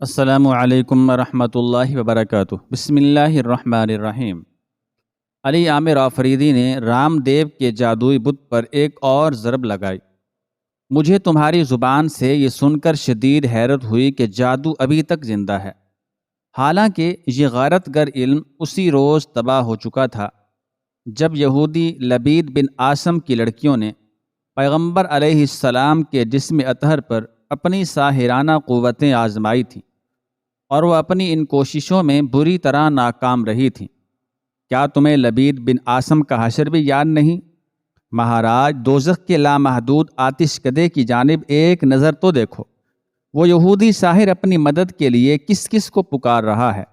السلام علیکم ورحمۃ اللہ وبرکاتہ۔ بسم اللہ الرحمن الرحیم۔ علی عامر آفریدی نے رام دیو کے جادوئی بت پر ایک اور ضرب لگائی۔ مجھے تمہاری زبان سے یہ سن کر شدید حیرت ہوئی کہ جادو ابھی تک زندہ ہے، حالانکہ یہ غارت گر علم اسی روز تباہ ہو چکا تھا جب یہودی لبید بن عاصم کی لڑکیوں نے پیغمبر علیہ السلام کے جسم اطہر پر اپنی ساحرانہ قوتیں آزمائی تھیں، اور وہ اپنی ان کوششوں میں بری طرح ناکام رہی تھیں۔ کیا تمہیں لبید بن عاصم کا حشر بھی یاد نہیں؟ مہاراج، دوزخ کے لامحدود آتش کدے کی جانب ایک نظر تو دیکھو۔ وہ یہودی ساحر اپنی مدد کے لیے کس کس کو پکار رہا ہے؟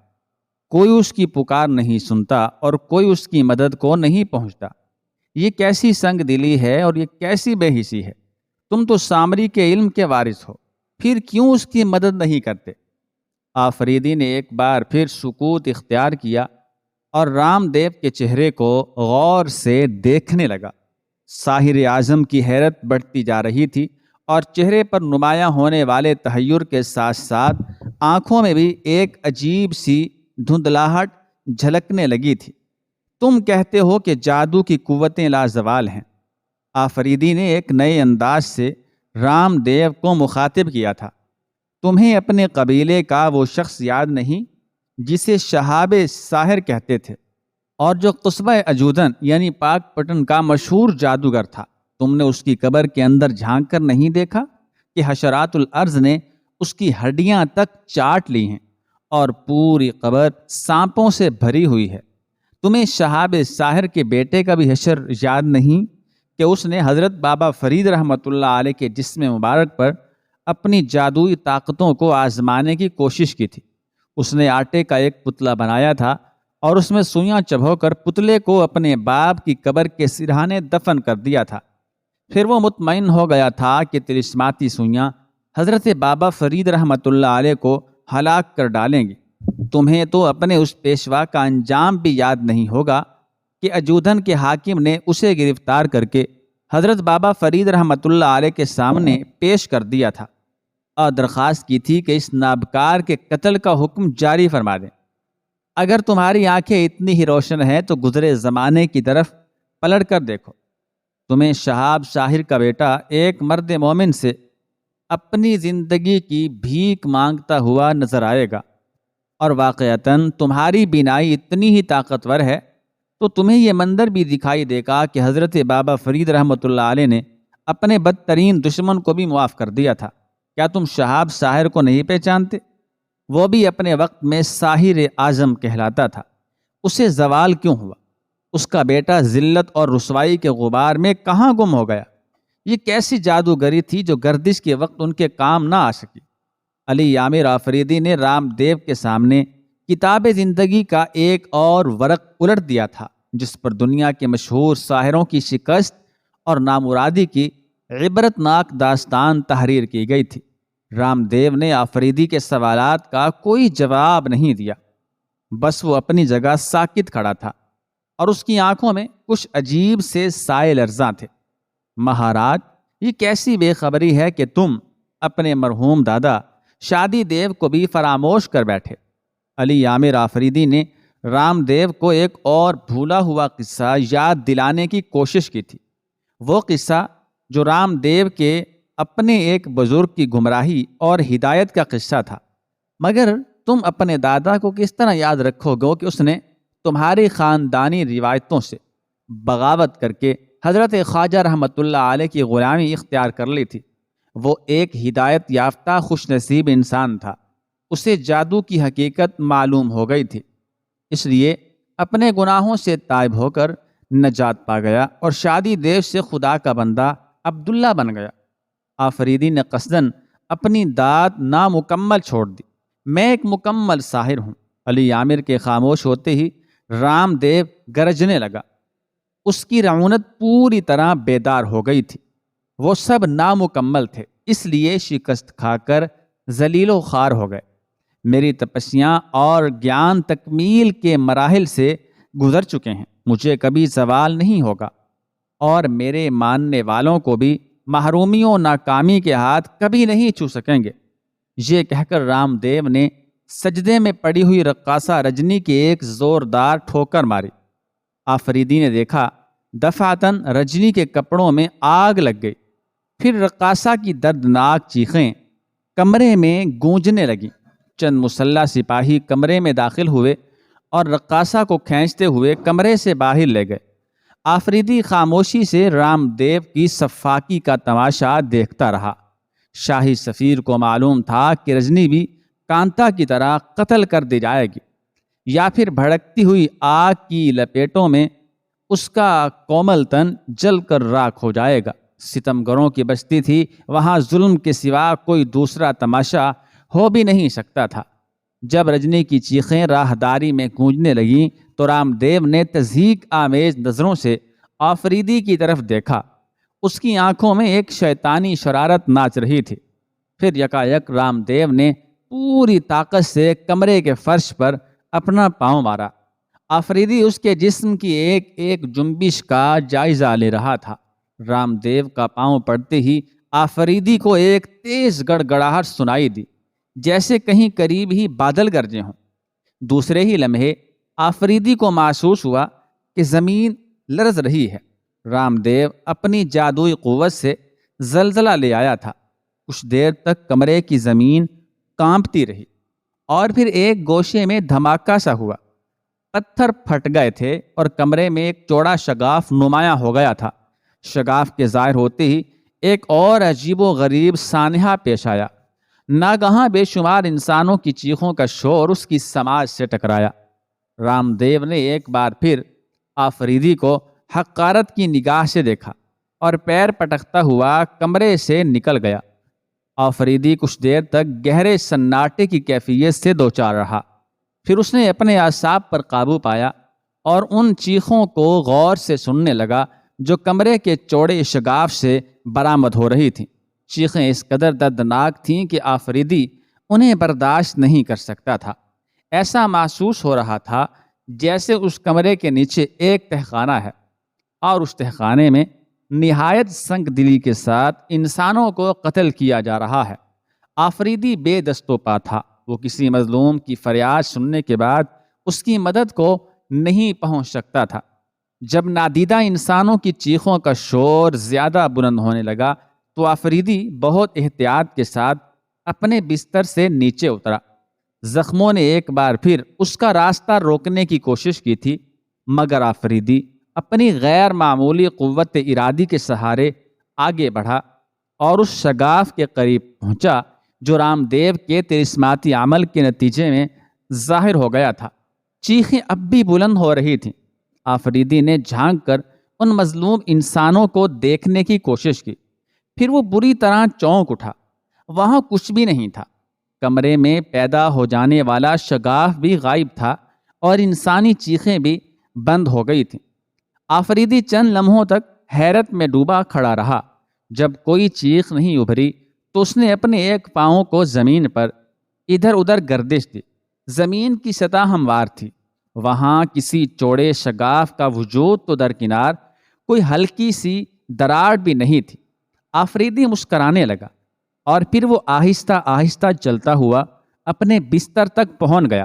کوئی اس کی پکار نہیں سنتا اور کوئی اس کی مدد کو نہیں پہنچتا۔ یہ کیسی سنگ دلی ہے اور یہ کیسی بے حسی ہے؟ تم تو سامری کے علم کے وارث ہو، پھر کیوں اس کی مدد نہیں کرتے؟ آفریدی نے ایک بار پھر سکوت اختیار کیا اور رام دیو کے چہرے کو غور سے دیکھنے لگا۔ ساحر اعظم کی حیرت بڑھتی جا رہی تھی اور چہرے پر نمایاں ہونے والے تحیر کے ساتھ ساتھ آنکھوں میں بھی ایک عجیب سی دھندلاہٹ جھلکنے لگی تھی۔ تم کہتے ہو کہ جادو کی قوتیں لازوال ہیں۔ آفریدی نے ایک نئے انداز سے رام دیو کو مخاطب کیا تھا۔ تمہیں اپنے قبیلے کا وہ شخص یاد نہیں جسے شہاب ساحر کہتے تھے اور جو قصبہ اجودن یعنی پاک پٹن کا مشہور جادوگر تھا؟ تم نے اس کی قبر کے اندر جھانک کر نہیں دیکھا کہ حشرات الارض نے اس کی ہڈیاں تک چاٹ لی ہیں اور پوری قبر سانپوں سے بھری ہوئی ہے؟ تمہیں شہاب ساحر کے بیٹے کا بھی حشر یاد نہیں کہ اس نے حضرت بابا فرید رحمۃ اللہ علیہ کے جسم مبارک پر اپنی جادوئی طاقتوں کو آزمانے کی کوشش کی تھی؟ اس نے آٹے کا ایک پتلا بنایا تھا اور اس میں سوئیاں چبھو کر پتلے کو اپنے باپ کی قبر کے سرہانے دفن کر دیا تھا۔ پھر وہ مطمئن ہو گیا تھا کہ طلسماتی سوئیاں حضرت بابا فرید رحمۃ اللہ علیہ کو ہلاک کر ڈالیں گی۔ تمہیں تو اپنے اس پیشوا کا انجام بھی یاد نہیں ہوگا کہ اجودھن کے حاکم نے اسے گرفتار کر کے حضرت بابا فرید رحمۃ اللہ علیہ کے سامنے پیش کر دیا تھا اور درخواست کی تھی کہ اس نابکار کے قتل کا حکم جاری فرما دیں۔ اگر تمہاری آنکھیں اتنی ہی روشن ہیں تو گزرے زمانے کی طرف پلٹ کر دیکھو۔ تمہیں شہاب ساحر کا بیٹا ایک مرد مومن سے اپنی زندگی کی بھیک مانگتا ہوا نظر آئے گا، اور واقعتاً تمہاری بینائی اتنی ہی طاقتور ہے تو تمہیں یہ منظر بھی دکھائی دے گا کہ حضرت بابا فرید رحمۃ اللہ علیہ نے اپنے بدترین دشمن کو بھی معاف کر دیا تھا۔ کیا تم شہاب ساحر کو نہیں پہچانتے؟ وہ بھی اپنے وقت میں ساحر اعظم کہلاتا تھا۔ اسے زوال کیوں ہوا؟ اس کا بیٹا ذلت اور رسوائی کے غبار میں کہاں گم ہو گیا؟ یہ کیسی جادوگری تھی جو گردش کے وقت ان کے کام نہ آ سکی؟ علی عامر آفریدی نے رام دیو کے سامنے کتاب زندگی کا ایک اور ورق الٹ دیا تھا، جس پر دنیا کے مشہور ساحروں کی شکست اور نامرادی کی عبرتناک داستان تحریر کی گئی تھی۔ رام دیو نے آفریدی کے سوالات کا کوئی جواب نہیں دیا، بس وہ اپنی جگہ ساکت کھڑا تھا اور اس کی آنکھوں میں کچھ عجیب سے سائے لرزاں تھے۔ مہاراج، یہ کیسی بے خبری ہے کہ تم اپنے مرحوم دادا شادی دیو کو بھی فراموش کر بیٹھے۔ علی عامر آفریدی نے رام دیو کو ایک اور بھولا ہوا قصہ یاد دلانے کی کوشش کی تھی۔ وہ قصہ جو رام دیو کے اپنے ایک بزرگ کی گمراہی اور ہدایت کا قصہ تھا۔ مگر تم اپنے دادا کو کس طرح یاد رکھو گے کہ اس نے تمہاری خاندانی روایتوں سے بغاوت کر کے حضرت خواجہ رحمۃ اللہ علیہ کی غلامی اختیار کر لی تھی؟ وہ ایک ہدایت یافتہ خوش نصیب انسان تھا، اسے جادو کی حقیقت معلوم ہو گئی تھی، اس لیے اپنے گناہوں سے تائب ہو کر نجات پا گیا اور شادی دیو سے خدا کا بندہ عبداللہ بن گیا۔ آفریدی نے قصداً اپنی داد نامکمل چھوڑ دی۔ میں ایک مکمل ساحر ہوں۔ علی عامر کے خاموش ہوتے ہی رام دیو گرجنے لگا۔ اس کی رعونت پوری طرح بیدار ہو گئی تھی۔ وہ سب نامکمل تھے، اس لیے شکست کھا کر ذلیل و خوار ہو گئے۔ میری تپسیاں اور گیان تکمیل کے مراحل سے گزر چکے ہیں، مجھے کبھی زوال نہیں ہوگا، اور میرے ماننے والوں کو بھی محرومی و ناکامی کے ہاتھ کبھی نہیں چھو سکیں گے۔ یہ کہہ کر رام دیو نے سجدے میں پڑی ہوئی رقاصہ رجنی کی ایک زوردار ٹھوکر ماری۔ آفریدی نے دیکھا دفعتاً رجنی کے کپڑوں میں آگ لگ گئی۔ پھر رقاصہ کی دردناک چیخیں کمرے میں گونجنے لگیں۔ چند مسلح سپاہی کمرے میں داخل ہوئے اور رقاصہ کو کھینچتے ہوئے کمرے سے باہر لے گئے۔ آفریدی خاموشی سے رام دیو کی صفاکی کا تماشا دیکھتا رہا۔ شاہی سفیر کو معلوم تھا کہ رجنی بھی کانتا کی طرح قتل کر دی جائے گی، یا پھر بھڑکتی ہوئی آگ کی لپیٹوں میں اس کا کومل تن جل کر راکھ ہو جائے گا۔ ستمگروں کی بستی تھی، وہاں ظلم کے سوا کوئی دوسرا تماشا ہو بھی نہیں سکتا تھا۔ جب رجنی کی چیخیں راہداری میں گونجنے لگیں تو رام دیو نے تضحیک آمیز نظروں سے آفریدی کی طرف دیکھا۔ اس کی آنکھوں میں ایک شیطانی شرارت ناچ رہی تھی۔ پھر یکایک رام دیو نے پوری طاقت سے کمرے کے فرش پر اپنا پاؤں مارا۔ آفریدی اس کے جسم کی ایک ایک جنبش کا جائزہ لے رہا تھا۔ رام دیو کا پاؤں پڑتے ہی آفریدی کو ایک تیز گڑگڑاہٹ سنائی دی، جیسے کہیں قریب ہی بادل گرجے ہوں۔ دوسرے ہی لمحے آفریدی کو محسوس ہوا کہ زمین لرز رہی ہے۔ رام دیو اپنی جادوئی قوت سے زلزلہ لے آیا تھا۔ کچھ دیر تک کمرے کی زمین کانپتی رہی اور پھر ایک گوشے میں دھماکہ سا ہوا۔ پتھر پھٹ گئے تھے اور کمرے میں ایک چوڑا شگاف نمایاں ہو گیا تھا۔ شگاف کے ظاہر ہوتے ہی ایک اور عجیب و غریب سانحہ پیش آیا۔ ناگہاں بے شمار انسانوں کی چیخوں کا شور اس کی سماج سے ٹکرایا۔ رام دیو نے ایک بار پھر آفریدی کو حقارت کی نگاہ سے دیکھا اور پیر پٹکتا ہوا کمرے سے نکل گیا۔ آفریدی کچھ دیر تک گہرے سناٹے کی کیفیت سے دوچار رہا۔ پھر اس نے اپنے اعصاب پر قابو پایا اور ان چیخوں کو غور سے سننے لگا جو کمرے کے چوڑے شگاف سے برآمد ہو رہی تھیں۔ چیخیں اس قدر دردناک تھیں کہ آفریدی انہیں برداشت نہیں کر سکتا تھا۔ ایسا محسوس ہو رہا تھا جیسے اس کمرے کے نیچے ایک تہخانہ ہے اور اس تہخانے میں نہایت سنگ دلی کے ساتھ انسانوں کو قتل کیا جا رہا ہے۔ آفریدی بے دست و پا تھا۔ وہ کسی مظلوم کی فریاد سننے کے بعد اس کی مدد کو نہیں پہنچ سکتا تھا۔ جب نادیدہ انسانوں کی چیخوں کا شور زیادہ بلند ہونے لگا تو آفریدی بہت احتیاط کے ساتھ اپنے بستر سے نیچے اترا۔ زخموں نے ایک بار پھر اس کا راستہ روکنے کی کوشش کی تھی، مگر آفریدی اپنی غیر معمولی قوت ارادی کے سہارے آگے بڑھا اور اس شگاف کے قریب پہنچا جو رام دیو کے طلسماتی عمل کے نتیجے میں ظاہر ہو گیا تھا۔ چیخیں اب بھی بلند ہو رہی تھیں۔ آفریدی نے جھانک کر ان مظلوم انسانوں کو دیکھنے کی کوشش کی۔ پھر وہ بری طرح چونک اٹھا۔ وہاں کچھ بھی نہیں تھا۔ کمرے میں پیدا ہو جانے والا شگاف بھی غائب تھا اور انسانی چیخیں بھی بند ہو گئی تھیں۔ آفریدی چند لمحوں تک حیرت میں ڈوبا کھڑا رہا۔ جب کوئی چیخ نہیں ابھری تو اس نے اپنے ایک پاؤں کو زمین پر ادھر ادھر گردش دی۔ زمین کی سطح ہموار تھی۔ وہاں کسی چوڑے شگاف کا وجود تو درکنار، کوئی ہلکی سی دراڑ بھی نہیں تھی۔ آفریدی مسکرانے لگا اور پھر وہ آہستہ آہستہ چلتا ہوا اپنے بستر تک پہنچ گیا۔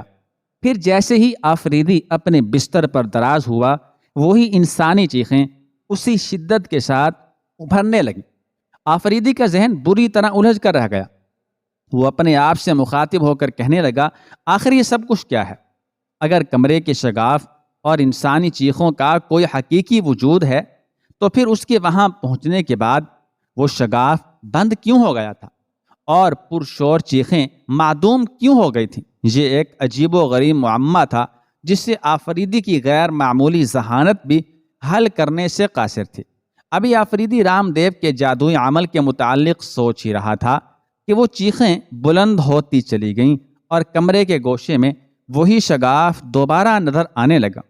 پھر جیسے ہی آفریدی اپنے بستر پر دراز ہوا، وہی انسانی چیخیں اسی شدت کے ساتھ ابھرنے لگیں۔ آفریدی کا ذہن بری طرح الجھ کر رہ گیا۔ وہ اپنے آپ سے مخاطب ہو کر کہنے لگا، آخر یہ سب کچھ کیا ہے؟ اگر کمرے کے شگاف اور انسانی چیخوں کا کوئی حقیقی وجود ہے تو پھر اس کے وہاں پہنچنے کے بعد وہ شگاف بند کیوں ہو گیا تھا اور پرشور چیخیں معدوم کیوں ہو گئی تھیں؟ یہ ایک عجیب و غریب معمہ تھا جس سے آفریدی کی غیر معمولی ذہانت بھی حل کرنے سے قاصر تھی۔ ابھی آفریدی رام دیو کے جادوئی عمل کے متعلق سوچ ہی رہا تھا کہ وہ چیخیں بلند ہوتی چلی گئیں اور کمرے کے گوشے میں وہی شگاف دوبارہ نظر آنے لگا۔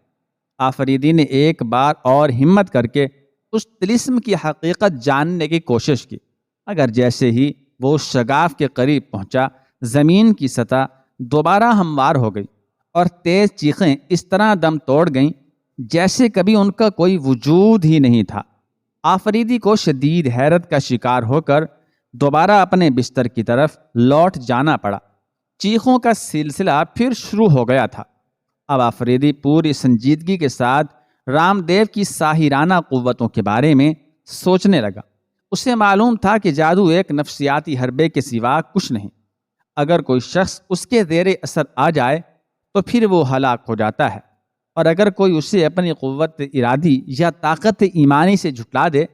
آفریدی نے ایک بار اور ہمت کر کے اس طلسم کی حقیقت جاننے کی کوشش کی، مگر جیسے ہی وہ اس شگاف کے قریب پہنچا، زمین کی سطح دوبارہ ہموار ہو گئی اور تیز چیخیں اس طرح دم توڑ گئیں جیسے کبھی ان کا کوئی وجود ہی نہیں تھا۔ آفریدی کو شدید حیرت کا شکار ہو کر دوبارہ اپنے بستر کی طرف لوٹ جانا پڑا۔ چیخوں کا سلسلہ پھر شروع ہو گیا تھا۔ اب آفریدی پوری سنجیدگی کے ساتھ رام دیو کی ساحرانہ قوتوں کے بارے میں سوچنے لگا۔ اسے معلوم تھا کہ جادو ایک نفسیاتی حربے کے سوا کچھ نہیں۔ اگر کوئی شخص اس کے زیر اثر آ جائے تو پھر وہ ہلاک ہو جاتا ہے، اور اگر کوئی اسے اپنی قوت ارادی یا طاقت ایمانی سے جھٹلا دے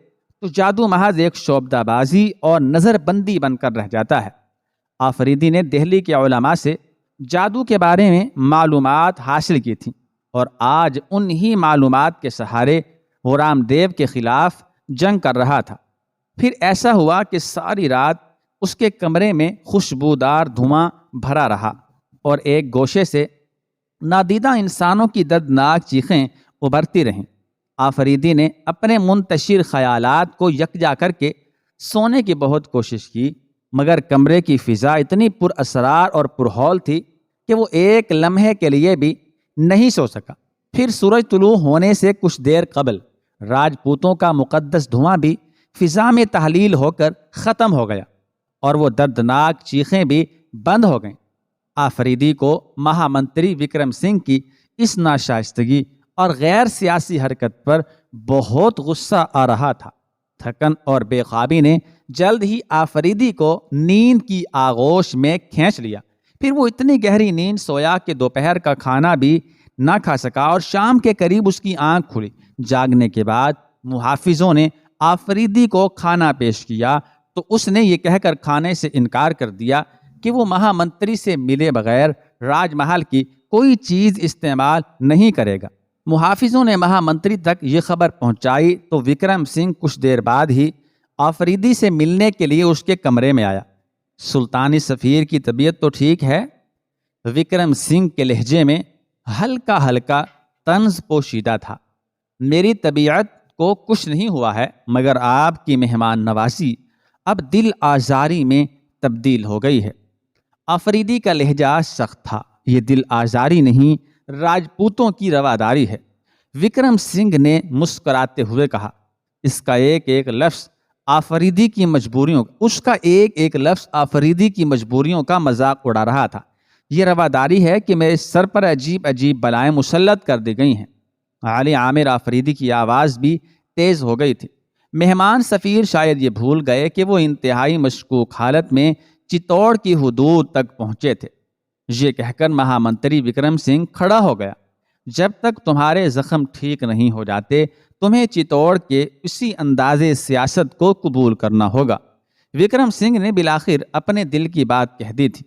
تو جادو محض ایک شعبدہ بازی اور نظر بندی بن کر رہ جاتا ہے۔ آفریدی نے دہلی کے علماء سے جادو کے بارے میں معلومات حاصل کی تھیں، اور آج انہی معلومات کے سہارے وہ رام دیو کے خلاف جنگ کر رہا تھا۔ پھر ایسا ہوا کہ ساری رات اس کے کمرے میں خوشبودار دھواں بھرا رہا، اور ایک گوشے سے نادیدہ انسانوں کی دردناک چیخیں ابھرتی رہیں۔ آفریدی نے اپنے منتشر خیالات کو یکجا کر کے سونے کی بہت کوشش کی، مگر کمرے کی فضا اتنی پر اسرار اور پرہول تھی کہ وہ ایک لمحے کے لیے بھی نہیں سو سکا۔ پھر سورج طلوع ہونے سے کچھ دیر قبل راجپوتوں کا مقدس دھواں بھی فضا میں تحلیل ہو کر ختم ہو گیا، اور وہ دردناک چیخیں بھی بند ہو گئیں۔ آفریدی کو مہا منتری وکرم سنگھ کی اس ناشائستگی اور غیر سیاسی حرکت پر بہت غصہ آ رہا تھا۔ تھکن اور بے خوابی نے جلد ہی آفریدی کو نیند کی آغوش میں کھینچ لیا۔ پھر وہ اتنی گہری نیند سویا کہ دوپہر کا کھانا بھی نہ کھا سکا، اور شام کے قریب اس کی آنکھ کھلی۔ جاگنے کے بعد محافظوں نے آفریدی کو کھانا پیش کیا تو اس نے یہ کہہ کر کھانے سے انکار کر دیا کہ وہ مہا منتری سے ملے بغیر راج محل کی کوئی چیز استعمال نہیں کرے گا۔ محافظوں نے مہا منتری تک یہ خبر پہنچائی تو وکرم سنگھ کچھ دیر بعد ہی آفریدی سے ملنے کے لیے اس کے کمرے میں آیا۔ سلطانی سفیر کی طبیعت تو ٹھیک ہے؟ وکرم سنگھ کے لہجے میں ہلکا ہلکا طنز پوشیدہ تھا۔ میری طبیعت کو کچھ نہیں ہوا ہے، مگر آپ کی مہمان نوازی اب دل آزاری میں تبدیل ہو گئی ہے۔ آفریدی کا لہجہ سخت تھا۔ یہ دل آزاری نہیں، راجپوتوں کی رواداری ہے، وکرم سنگھ نے مسکراتے ہوئے کہا۔ اس کا ایک ایک لفظ آفریدی کی مجبوریوں کا مذاق اڑا رہا تھا۔ یہ رواداری ہے کہ میرے سر پر عجیب عجیب بلائیں مسلط کر دی گئی ہیں۔ علی عامر آفریدی کی آواز بھی تیز ہو گئی تھی۔ مہمان سفیر شاید یہ بھول گئے کہ وہ انتہائی مشکوک حالت میں چتوڑ کی حدود تک پہنچے تھے۔ یہ کہہ کر مہا منتری وکرم سنگھ کھڑا ہو گیا۔ جب تک تمہارے زخم ٹھیک نہیں ہو جاتے تمہیں چتوڑ کے اسی انداز سیاست کو قبول کرنا ہوگا۔ وکرم سنگھ نے بالآخر اپنے دل کی بات کہہ دی تھی،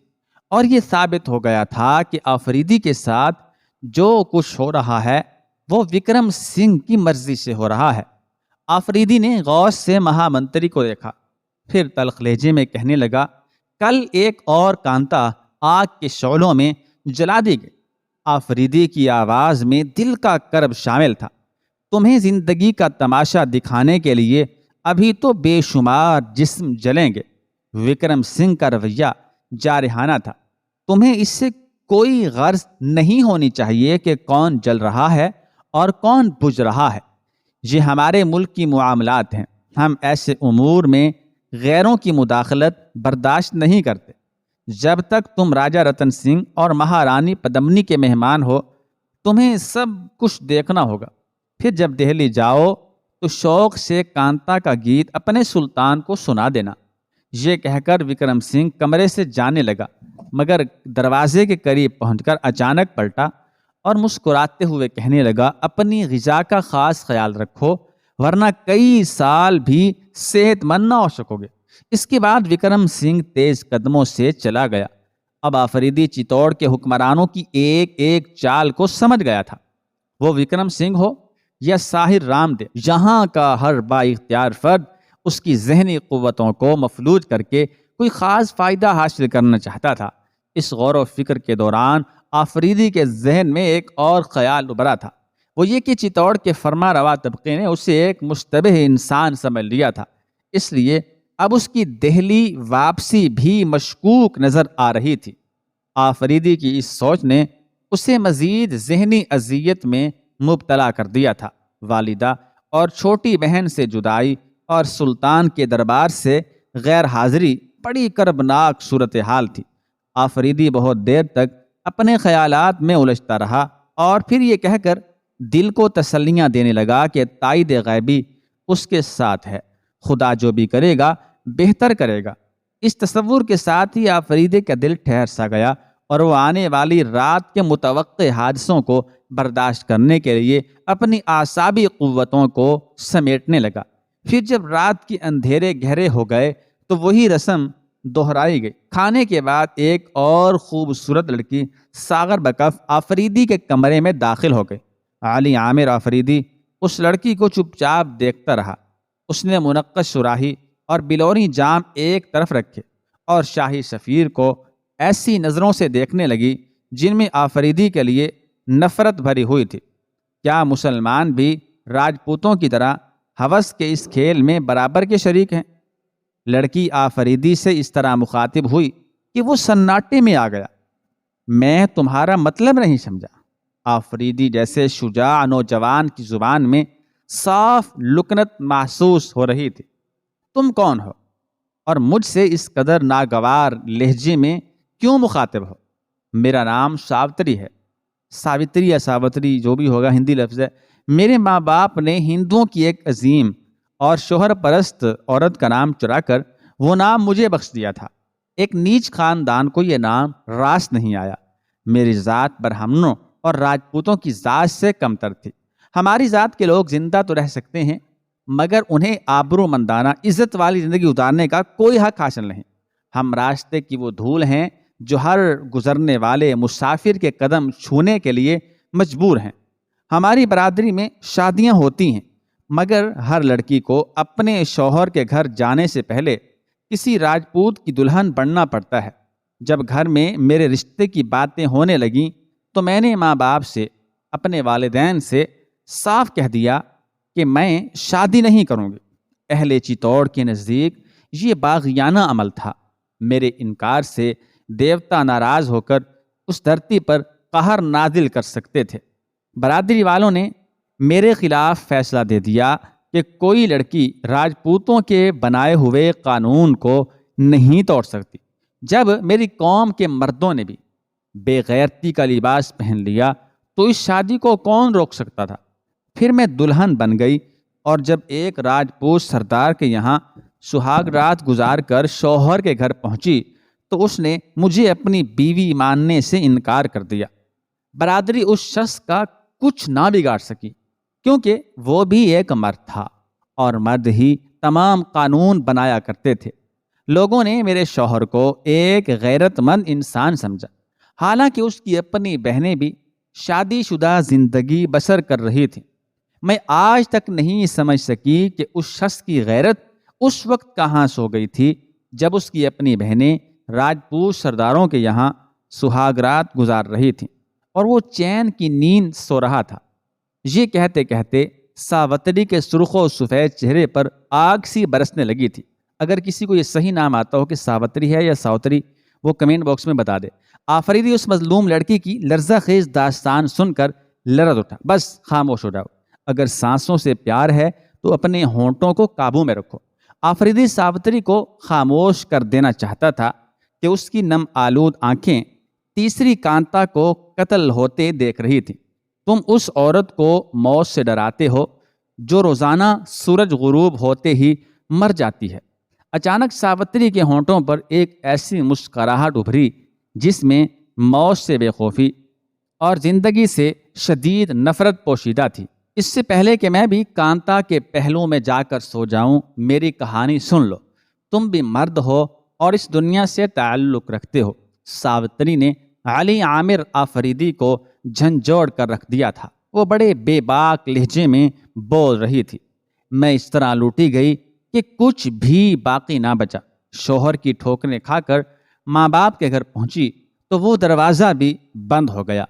اور یہ ثابت ہو گیا تھا کہ آفریدی کے ساتھ جو کچھ ہو رہا ہے وہ وکرم سنگھ کی مرضی سے ہو رہا ہے۔ آفریدی نے غور سے مہا منتری کو دیکھا، پھر تلخ لہجے میں کہنے لگا، کل ایک اور کانتا آگ کے شعلوں میں جلا دی گئی۔ آفریدی کی آواز میں دل کا کرب شامل تھا۔ تمہیں زندگی کا تماشا دکھانے کے لیے ابھی تو بے شمار جسم جلیں گے۔ وکرم سنگھ کا رویہ جارحانہ تھا۔ تمہیں اس سے کوئی غرض نہیں ہونی چاہیے کہ کون جل رہا ہے اور کون بجھ رہا ہے۔ یہ ہمارے ملک کی معاملات ہیں۔ ہم ایسے امور میں غیروں کی مداخلت برداشت نہیں کرتے۔ جب تک تم راجہ رتن سنگھ اور مہارانی پدمنی کے مہمان ہو تمہیں سب کچھ دیکھنا ہوگا۔ پھر جب دہلی جاؤ تو شوق سے کانتا کا گیت اپنے سلطان کو سنا دینا۔ یہ کہہ کر وکرم سنگھ کمرے سے جانے لگا، مگر دروازے کے قریب پہنچ کر اچانک پلٹا اور مسکراتے ہوئے کہنے لگا، اپنی غذا کا خاص خیال رکھو ورنہ کئی سال بھی صحت مند نہ ہو سکو گے۔ اس کے بعد وکرم سنگھ تیز قدموں سے چلا گیا۔ اب آفریدی چتوڑ کے حکمرانوں کی ایک ایک چال کو سمجھ گیا تھا۔ وہ وکرم سنگھ ہو یا ساحر رام دیو، یہاں کا ہر با اختیار فرد اس کی ذہنی قوتوں کو مفلوج کر کے کوئی خاص فائدہ حاصل کرنا چاہتا تھا۔ اس غور و فکر کے دوران آفریدی کے ذہن میں ایک اور خیال ابھرا تھا، وہ یہ کہ چتوڑ کے فرما روا طبقے نے اسے ایک مشتبہ انسان سمجھ لیا تھا، اس لیے اب اس کی دہلی واپسی بھی مشکوک نظر آ رہی تھی۔ آفریدی کی اس سوچ نے اسے مزید ذہنی اذیت میں مبتلا کر دیا تھا۔ والدہ اور چھوٹی بہن سے جدائی اور سلطان کے دربار سے غیر حاضری بڑی کربناک صورتحال تھی۔ آفریدی بہت دیر تک اپنے خیالات میں الجھتا رہا اور پھر یہ کہہ کر دل کو تسلیاں دینے لگا کہ تائید غیبی اس کے ساتھ ہے، خدا جو بھی کرے گا بہتر کرے گا۔ اس تصور کے ساتھ ہی آفریدی کا دل ٹھہر سا گیا اور وہ آنے والی رات کے متوقع حادثوں کو برداشت کرنے کے لیے اپنی اعصابی قوتوں کو سمیٹنے لگا۔ پھر جب رات کے اندھیرے گہرے ہو گئے تو وہی رسم دہرائی گئی۔ کھانے کے بعد ایک اور خوبصورت لڑکی ساغر بکف آفریدی کے کمرے میں داخل ہو گئی۔ علی عامر آفریدی اس لڑکی کو چپ چاپ دیکھتا رہا۔ اس نے منقش سراہی اور بلوری جام ایک طرف رکھے اور شاہی سفیر کو ایسی نظروں سے دیکھنے لگی جن میں آفریدی کے لیے نفرت بھری ہوئی تھی۔ کیا مسلمان بھی راجپوتوں کی طرح ہوس کے اس کھیل میں برابر کے شریک ہیں؟ لڑکی آفریدی سے اس طرح مخاطب ہوئی کہ وہ سناٹے میں آ گیا۔ میں تمہارا مطلب نہیں سمجھا۔ آفریدی جیسے شجاع نوجوان کی زبان میں صاف لکنت محسوس ہو رہی تھی۔ تم کون ہو اور مجھ سے اس قدر ناگوار لہجے میں کیوں مخاطب ہو؟ میرا نام ساوتری ہے۔ ساوتری یا ساوتری جو بھی ہوگا ہندی لفظ ہے۔ میرے ماں باپ نے ہندوؤں کی ایک عظیم اور شوہر پرست عورت کا نام چرا کر وہ نام مجھے بخش دیا تھا۔ ایک نیچ خاندان کو یہ نام راست نہیں آیا۔ میری ذات برہمنوں اور راجپوتوں کی ذات سے کمتر تھی۔ ہماری ذات کے لوگ زندہ تو رہ سکتے ہیں مگر انہیں آبرو مندانہ عزت والی زندگی گزارنے کا کوئی حق حاصل نہیں۔ ہم راستے کی وہ دھول ہیں جو ہر گزرنے والے مسافر کے قدم چھونے کے لیے مجبور ہیں۔ ہماری برادری میں شادیاں ہوتی ہیں مگر ہر لڑکی کو اپنے شوہر کے گھر جانے سے پہلے کسی راجپوت کی دلہن بننا پڑتا ہے۔ جب گھر میں میرے رشتے کی باتیں ہونے لگیں تو میں نے ماں باپ سے، اپنے والدین سے صاف کہہ دیا کہ میں شادی نہیں کروں گی۔ اہل چتوڑ کے نزدیک یہ باغیانہ عمل تھا۔ میرے انکار سے دیوتا ناراض ہو کر اس دھرتی پر قہر نازل کر سکتے تھے۔ برادری والوں نے میرے خلاف فیصلہ دے دیا کہ کوئی لڑکی راجپوتوں کے بنائے ہوئے قانون کو نہیں توڑ سکتی۔ جب میری قوم کے مردوں نے بھی بے غیرتی کا لباس پہن لیا تو اس شادی کو کون روک سکتا تھا؟ پھر میں دلہن بن گئی اور جب ایک راجپوت سردار کے یہاں سہاگ رات گزار کر شوہر کے گھر پہنچی تو اس نے مجھے اپنی بیوی ماننے سے انکار کر دیا۔ برادری اس شخص کا کچھ نہ بگاڑ سکی کیونکہ وہ بھی ایک مرد تھا اور مرد ہی تمام قانون بنایا کرتے تھے۔ لوگوں نے میرے شوہر کو ایک غیرت مند انسان سمجھا، حالانکہ اس کی اپنی بہنیں بھی شادی شدہ زندگی بسر کر رہی تھیں۔ میں آج تک نہیں سمجھ سکی کہ اس شخص کی غیرت اس وقت کہاں سو گئی تھی جب اس کی اپنی بہنیں راجپوت سرداروں کے یہاں سہاگ رات گزار رہی تھیں اور وہ چین کی نیند سو رہا تھا۔ یہ کہتے کہتے ساوتری کے سرخ و سفید چہرے پر آگ سی برسنے لگی تھی۔ اگر کسی کو یہ صحیح نام آتا ہو کہ ساوتری ہے یا ساوتری، وہ کمنٹ باکس میں بتا دے۔ آفریدی اس مظلوم لڑکی کی لرزہ خیز داستان سن کر لرز اٹھا۔ بس خاموش ہو جاؤ، اگر سانسوں سے پیار ہے تو اپنے ہونٹوں کو قابو میں رکھو۔ آفریدی ساوتری کو خاموش کر دینا چاہتا تھا کہ اس کی نم آلود آنکھیں تیسری کانتا کو قتل ہوتے دیکھ رہی تھیں۔ تم اس عورت کو موت سے ڈراتے ہو جو روزانہ سورج غروب ہوتے ہی مر جاتی ہے۔ اچانک ساوتری کے ہونٹوں پر ایک ایسی مسکراہٹ ابھری جس میں موت سے بے خوفی اور زندگی سے شدید نفرت پوشیدہ تھی۔ اس سے پہلے کہ میں بھی کانتا کے پہلو میں جا کر سو جاؤں، میری کہانی سن لو۔ تم بھی مرد ہو اور اس دنیا سے تعلق رکھتے ہو۔ ساوتری نے علی عامر آفریدی کو جھنجھوڑ کر رکھ دیا تھا۔ وہ بڑے بے باک لہجے میں بول رہی تھی۔ میں اس طرح لوٹی گئی کہ کچھ بھی باقی نہ بچا۔ شوہر کی ٹھوکریں کھا کر ماں باپ کے گھر پہنچی تو وہ دروازہ بھی بند ہو گیا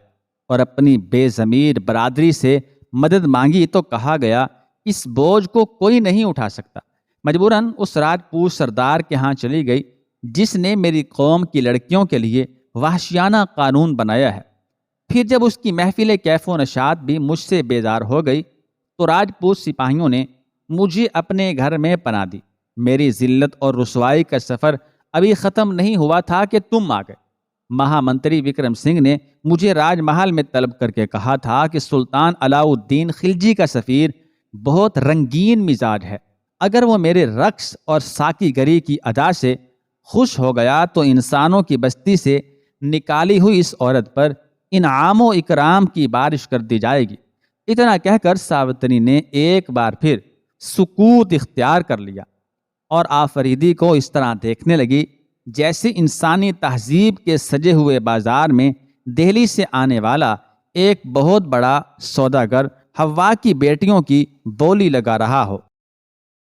اور اپنی بے ضمیر برادری سے مدد مانگی تو کہا گیا اس بوجھ کو کوئی نہیں اٹھا سکتا۔ مجبوراً اس راجپوت سردار کے ہاں چلی گئی جس نے میری قوم کی لڑکیوں کے لیے وحشیانہ قانون بنایا ہے۔ پھر جب اس کی محفل کیف و نشاط بھی مجھ سے بیزار ہو گئی تو راجپوت سپاہیوں نے مجھے اپنے گھر میں پناہ دی۔ میری ذلت اور رسوائی کا سفر ابھی ختم نہیں ہوا تھا کہ تم آ گئے۔ مہا منتری وکرم سنگھ نے مجھے راج محل میں طلب کر کے کہا تھا کہ سلطان علاؤ الدین خلجی کا سفیر بہت رنگین مزاج ہے، اگر وہ میرے رقص اور ساکی گری کی ادا سے خوش ہو گیا تو انسانوں کی بستی سے نکالی ہوئی اس عورت پر انعام و اکرام کی بارش کر دی جائے گی۔ اتنا کہہ کر ساوتری نے ایک بار پھر سکوت اختیار کر لیا اور آفریدی کو اس طرح دیکھنے لگی جیسے انسانی تہذیب کے سجے ہوئے بازار میں دہلی سے آنے والا ایک بہت بڑا سوداگر حوا کی بیٹیوں کی بولی لگا رہا ہو۔